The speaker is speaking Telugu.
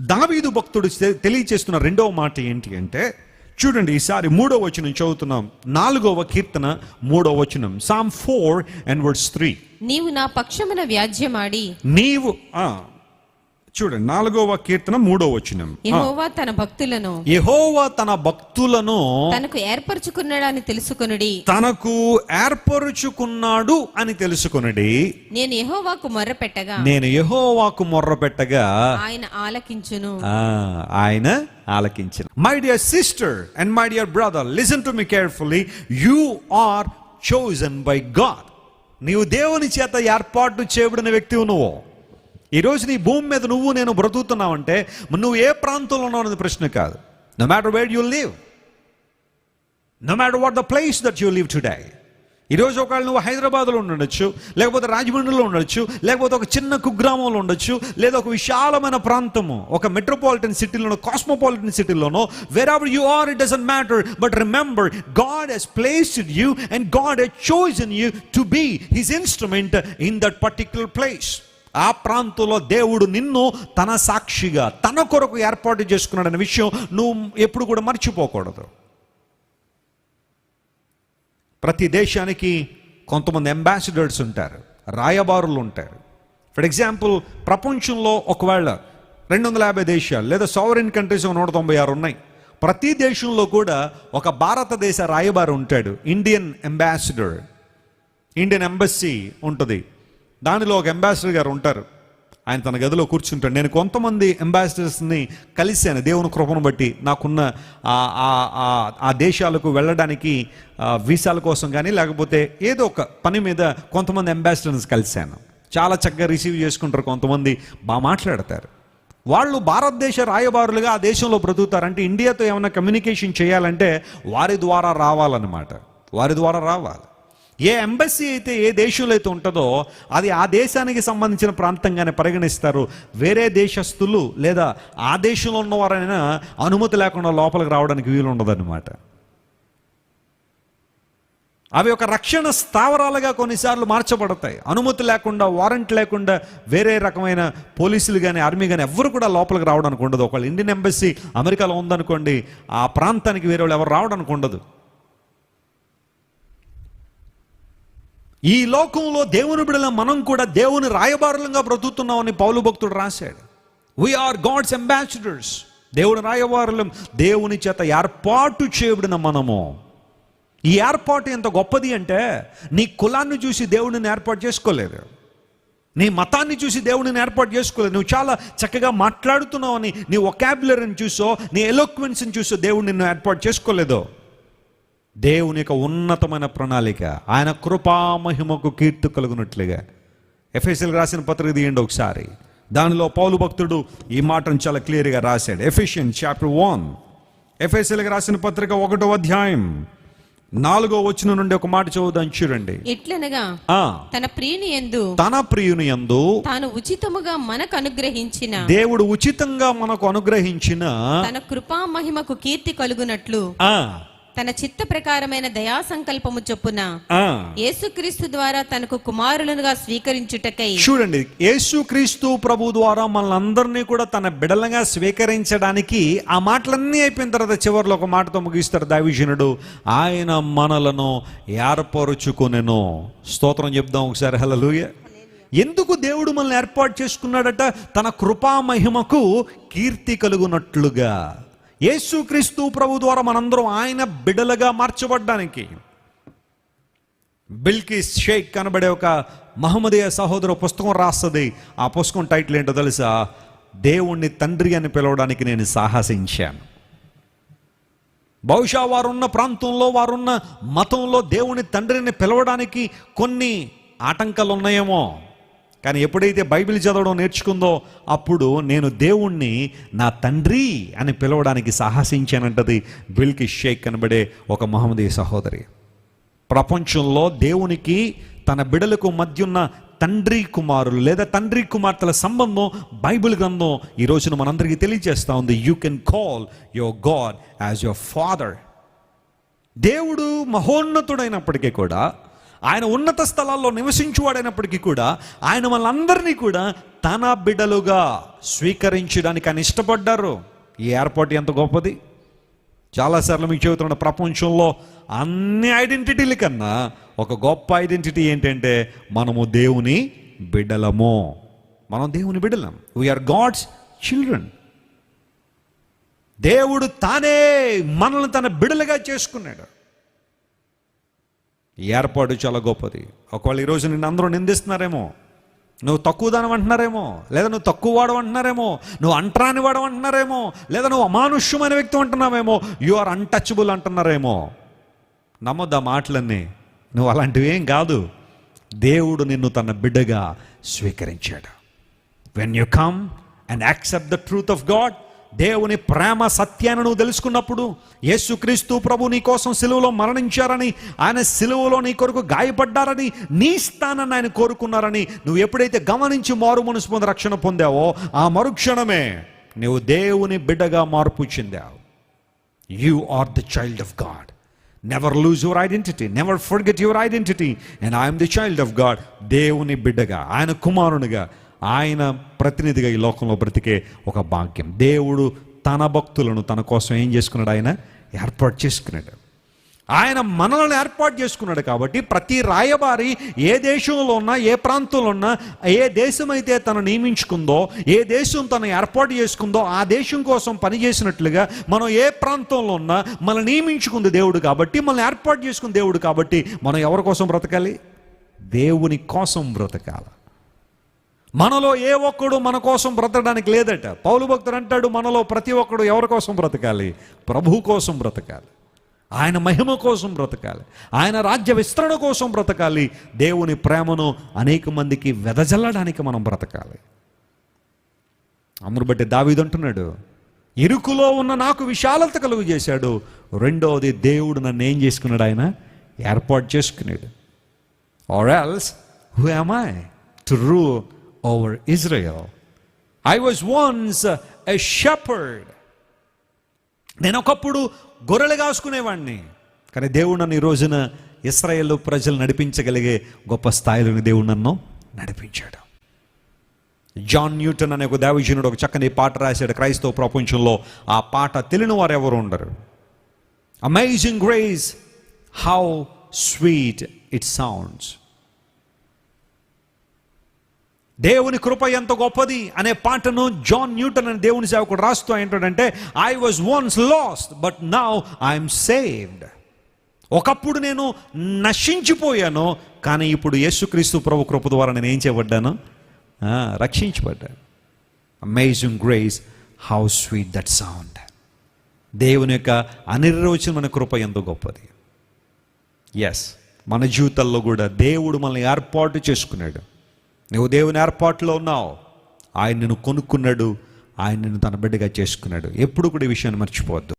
దావీదు భక్తుడు తెలియచేస్తున్న రెండవ మాట ఏంటి అంటే, చూడండి ఈసారి 3వ వచనం చదువుతున్నాం. 4వ కీర్తన 3వ వచనం, Psalm 4:3. నీవు నా పక్షమున వ్యాజ్యమాడి, నీవు చూడండి 4వ కీర్తన 3వ వచనం, యెహోవా తన భక్తులను తనకు ఏర్పరచుకున్నాడని తెలుసుకొనుడి. తనకు ఏర్పరచుకున్నాడు అని తెలుసుకొనుడి. నేను యెహోవాకు మొర్రపెట్టగా ఆయన ఆలకించును. ఆయన ఆలకించును. My dear sister and my dear brother, listen to me carefully. You are chosen by God. నీవు దేవుని చేత ఏర్పాటు చేయబడిన వ్యక్తివి. నువ్వు ఈరోజు నీ భూమి మీద నువ్వు నేను బ్రతుకుతున్నావంటే నువ్వు ఏ ప్రాంతంలో ఉన్నావు అనేది ప్రశ్న కాదు. No matter where you live, no matter what the place that you live today. ఈరోజు ఒకవేళ నువ్వు హైదరాబాద్లో ఉండొచ్చు, లేకపోతే రాజమండ్రిలో ఉండొచ్చు, లేకపోతే ఒక చిన్న కుగ్రామంలో ఉండొచ్చు, లేదా ఒక విశాలమైన ప్రాంతము, ఒక మెట్రోపాలిటన్ సిటీలోనో కాస్మోపాలిటన్ సిటీలోనో, wherever you are, it doesn't matter. But remember, God he's placed you and God he's chosen you to be his instrument in that particular place. ఆ ప్రాంతంలో దేవుడు నిన్ను తన సాక్షిగా తన కొరకు ఏర్పాటు చేసుకున్నాడనే విషయం నువ్వు ఎప్పుడు కూడా మర్చిపోకూడదు. ప్రతి దేశానికి కొంతమంది అంబాసిడర్స్ ఉంటారు, రాయబారులు ఉంటారు. ఫర్ ఎగ్జాంపుల్, ప్రపంచంలో ఒకవేళ 250 దేశాలు లేదా సావరెన్ కంట్రీస్ 196 ఉన్నాయి. ప్రతి దేశంలో కూడా ఒక భారతదేశ రాయబారి ఉంటాడు, ఇండియన్ అంబాసిడర్. ఇండియన్ ఎంబసీ ఉంటుంది, దానిలో ఒక అంబాసిడర్ గారు ఉంటారు. ఆయన తన గదిలో కూర్చుంటాడు. నేను కొంతమంది అంబాసిడర్స్ని కలిశాను దేవుని కృపను బట్టి. నాకున్న ఆ దేశాలకు వెళ్ళడానికి వీసాల కోసం కానీ లేకపోతే ఏదో ఒక పని మీద కొంతమంది అంబాసిడర్స్ కలిశాను. చాలా చక్కగా రిసీవ్ చేసుకుంటారు, కొంతమంది బాగా మాట్లాడతారు. వాళ్ళు భారతదేశ రాయబారులుగా ఆ దేశంలో బ్రతుకుతారంటే ఇండియాతో ఏమైనా కమ్యూనికేషన్ చేయాలంటే వారి ద్వారా రావాలన్నమాట, వారి ద్వారా రావాలి. ఏ ఎంబసీ అయితే ఏ దేశంలో అయితే ఉంటుందో అది ఆ దేశానికి సంబంధించిన ప్రాంతంగానే పరిగణిస్తారు. వేరే దేశస్తులు లేదా ఆ దేశంలో ఉన్నవారైనా అనుమతి లేకుండా లోపలికి రావడానికి వీలు ఉండదన్నమాట. అవి ఒక రక్షణ స్థావరాలుగా కొన్నిసార్లు మార్చబడతాయి. అనుమతి లేకుండా, వారెంట్ లేకుండా వేరే రకమైన పోలీసులు కానీ ఆర్మీ కానీ ఎవరు కూడా లోపలికి రావడానికి ఉండదు. ఒకవేళ ఇండియన్ ఎంబసీ అమెరికాలో ఉందనుకోండి, ఆ ప్రాంతానికి వేరే వాళ్ళు ఎవరు రావడానికి ఉండదు. ఈ లోకంలో దేవుని బిడ్డల మనం కూడా దేవుని రాయబారులంగా బ్రతుకుతున్నామని పౌలు భక్తుడు రాశాడు. We're God's ambassadors. దేవుని రాయబారులం, దేవుని చేత ఏర్పాటు చేయబడిన మనము. ఈ ఏర్పాటు ఎంత గొప్పది అంటే, నీ కులాన్ని చూసి దేవుడిని ఏర్పాటు చేసుకోలేదు, నీ మతాన్ని చూసి దేవుడిని ఏర్పాటు చేసుకోలేదు. నువ్వు చాలా చక్కగా మాట్లాడుతున్నావని నీ వొకాబులరీని చూసో, నీ ఎలోక్వెన్స్ని చూసో దేవుడు నిన్ను ఏర్పాటు చేసుకోలేదు. దేవుని యొక్క ఉన్నతమైన ప్రణాళిక, ఆయన కృపామహిమకు కీర్తి కలుగునట్లుగా. ఎఫెసీయులకు రాసిన పత్రిక తీయండి ఒకసారి. దానిలో పౌలు భక్తుడు ఈ మాటను చాలా క్లియర్గా రాశాడు. Ephesians chapter 1, ఎఫెసీయులకు రాసిన పత్రిక 1వ అధ్యాయం 4వ వచనం నుండి ఒక మాట చదువుదాం, చూడండి. ఎట్లనగా తన ప్రియుని యందు తాను ఉచితముగా మనకు అనుగ్రహించిన, దేవుడు ఉచితంగా మనకు అనుగ్రహించిన తన కృపా మహిమకు కీర్తి కలుగునట్లు తన చిత్త ప్రకారమైన దయా సంకల్పము చొప్పున యేసుక్రీస్తు ద్వారా తనకు కుమారులుగా స్వీకరించుటకై. చూడండి, యేసుక్రీస్తు ప్రభు ద్వారా మనల్ని కూడా తన బిడలంగా స్వీకరించడానికి. ఆ మాటలన్నీ అయిపోయిన తర్వాత చివరిలో ఒక మాటతో ముగిస్తారు దైవజనుడు, ఆయన మనలను ఏర్పరుచుకొనెను. స్తోత్రం చెప్దాం ఒకసారి, హల్లెలూయా. ఎందుకు దేవుడు మనల్ని ఏర్పాటు చేసుకున్నాడట? తన కృపా మహిమకు కీర్తి కలుగునట్లుగా. యేసుక్రీస్తు ప్రభు ద్వారా మనందరం ఆయన బిడలుగా మార్చబడ్డానికి. బిల్కిస్ షేక్ కనబడే ఒక మహమ్మదీయ సహోదరు పుస్తకం రాస్తుంది. ఆ పుస్తకం టైటిల్ ఏంటో తెలుసా? దేవుణ్ణి తండ్రి అని పిలవడానికి నేను సాహసించాను. బహుశా వారున్న ప్రాంతంలో, వారున్న మతంలో దేవుని తండ్రిని పిలవడానికి కొన్ని ఆటంకాలు ఉన్నాయేమో, కానీ ఎప్పుడైతే బైబిల్ చదవడం నేర్చుకుందో అప్పుడు నేను దేవుణ్ణి నా తండ్రి అని పిలవడానికి సాహసించానంటది బిల్కిస్ షేక్ కనబడే ఒక మహమ్మదీయ సహోదరి. ప్రపంచంలో దేవునికి తన బిడలకు మధ్య ఉన్న తండ్రి కుమారులు లేదా తండ్రి కుమార్తెల సంబంధం బైబిల్ గ్రంథం ఈ రోజున మనందరికీ తెలియజేస్తూ ఉంది. You can call your God as your father. దేవుడు మహోన్నతుడైనప్పటికీ కూడా ఆయన ఉన్నత స్థలాల్లో నివసించువాడైనప్పటికీ కూడా ఆయన వాళ్ళందరినీ కూడా తన బిడ్డలుగా స్వీకరించడానికి ఆయన ఇష్టపడ్డారు. ఈ ఏర్పాటు ఎంత గొప్పది! చాలాసార్లు మీకు చెబుతున్న ప్రపంచంలో అన్ని ఐడెంటిటీల కన్నా ఒక గొప్ప ఐడెంటిటీ ఏంటంటే మనము దేవుని బిడ్డలము. మనం దేవుని బిడ్డలం. We are God's children. దేవుడు తానే మనల్ని తన బిడ్డలుగా చేసుకున్నాడు. ఈ ఏర్పాటు చాలా గొప్పది. ఒకవేళ ఈరోజు నిన్ను అందరూ నిందిస్తున్నారేమో, నువ్వు తక్కువ దానం అంటున్నారేమో, లేదా నువ్వు తక్కువ వాడు అంటున్నారేమో, నువ్వు అంటరాని వాడు అంటున్నారేమో, లేదా నువ్వు అమానుష్యమైన వ్యక్తి అంటున్నావేమో, యు ఆర్ అన్టచబుల్ అంటున్నారేమో. నమ్మొద్దు ఆ మాటలన్నీ. నువ్వు అలాంటివి ఏం కాదు. దేవుడు నిన్ను తన బిడ్డగా స్వీకరించాడు. When you come and accept the truth of God, దేవుని ప్రేమ సత్యాన్ని నువ్వు తెలుసుకున్నప్పుడు, యేసుక్రీస్తు ప్రభు నీ కోసం సిలువలో మరణించారని, ఆయన సిలువలో నీ కొరకు గాయపడ్డారని, నీ స్థానాన్ని ఆయన కోరుకున్నారని నువ్వు ఎప్పుడైతే గమనించి మారు మనసు పొంది రక్షణ పొందావో, ఆ మరుక్షణమే నువ్వు దేవుని బిడ్డగా మార్పు చెందావు. You are the child of God. Never lose your identity, never forget your identity. And I'm the child of God. దేవుని బిడ్డగా, ఆయన కుమారునిగా, ఆయన ప్రతినిధిగా ఈ లోకంలో బ్రతికే ఒక భాగ్యం. దేవుడు తన భక్తులను తన కోసం ఏం చేసుకున్నాడు? ఆయన ఏర్పాటు చేసుకున్నాడు. ఆయన మనల్ని ఏర్పాటు చేసుకున్నాడు. కాబట్టి ప్రతి రాయబారి ఏ దేశంలో ఉన్నా, ఏ ప్రాంతంలో ఉన్నా, ఏ దేశం అయితే తను నియమించుకుందో, ఏ దేశం తను ఏర్పాటు చేసుకుందో, ఆ దేశం కోసం పనిచేసినట్లుగా మనం ఏ ప్రాంతంలో ఉన్నా మనల్ని నియమించుకుంది దేవుడు కాబట్టి, మనల్ని ఏర్పాటు చేసుకుంది దేవుడు కాబట్టి, మనం ఎవరి కోసం బ్రతకాలి? దేవుని కోసం బ్రతకాలి. మనలో ఏ ఒక్కడు మన కోసం బ్రతకడానికి లేదట. పౌలు భక్తుడు అంటాడు, మనలో ప్రతి ఒక్కడు ఎవరి కోసం బ్రతకాలి? ప్రభువు కోసం బ్రతకాలి. ఆయన మహిమ కోసం బ్రతకాలి. ఆయన రాజ్య విస్తరణ కోసం బ్రతకాలి. దేవుని ప్రేమను అనేక మందికి వెదజల్లడానికి మనం బ్రతకాలి. అందును బట్టి దావీదు అంటున్నాడు, ఇరుకులో ఉన్న నాకు విశాలత కలుగు చేశాడు. రెండవది, దేవుడు నన్ను ఏం చేసుకున్నాడు? ఆయన ఏర్పాటు చేసుకున్నాడు. Or else who am I to rule over Israel? I was once a shepherd. నేను ఒకప్పుడు గొర్రెలు కాసుకునేవాడిని, కానీ దేవుడు నన్ను ఈ రోజున ఇశ్రాయేలు ప్రజలు నడిపించగలిగే గొప్ప స్థాయిలోని దేవుడు నన్ను నడిపించాడు. జాన్ న్యూటన్ అనే ఒక దైవజనుడు ఒక చక్కని పాట రాశాడు క్రైస్తవ ప్రపంచంలో. ఆ పాట తెలియని వారు ఎవరు ఉండరు. Amazing grace, how sweet it sounds. దేవుని కృప ఎంత గొప్పది అనే పాటను జాన్ న్యూటన్ అనే దేవుని సేవకుడు రాస్తూ ఏంటంటే, I was once last but now I'm saved. ఒకప్పుడు నేను నశించిపోయాను, కానీ ఇప్పుడు యేసుక్రీస్తు ప్రభు కృప ద్వారా నేను ఏం చేయబడ్డాను? రక్షించబడ్డాను. Amazing grace, how sweet that sound. దేవుని యొక్క అనిర్వచనమైన కృప ఎంత గొప్పది. ఎస్, మన జీవితాల్లో కూడా దేవుడు మనల్ని ఏర్పాటు చేసుకున్నాడు. నువ్వు దేవుని ఏర్పాటులో ఉన్నావు. ఆయన నిన్ను కొనుక్కున్నాడు, ఆయన నిన్ను తన బిడ్డగా చేసుకున్నాడు. ఎప్పుడు కూడా ఈ విషయాన్ని మర్చిపోవద్దు.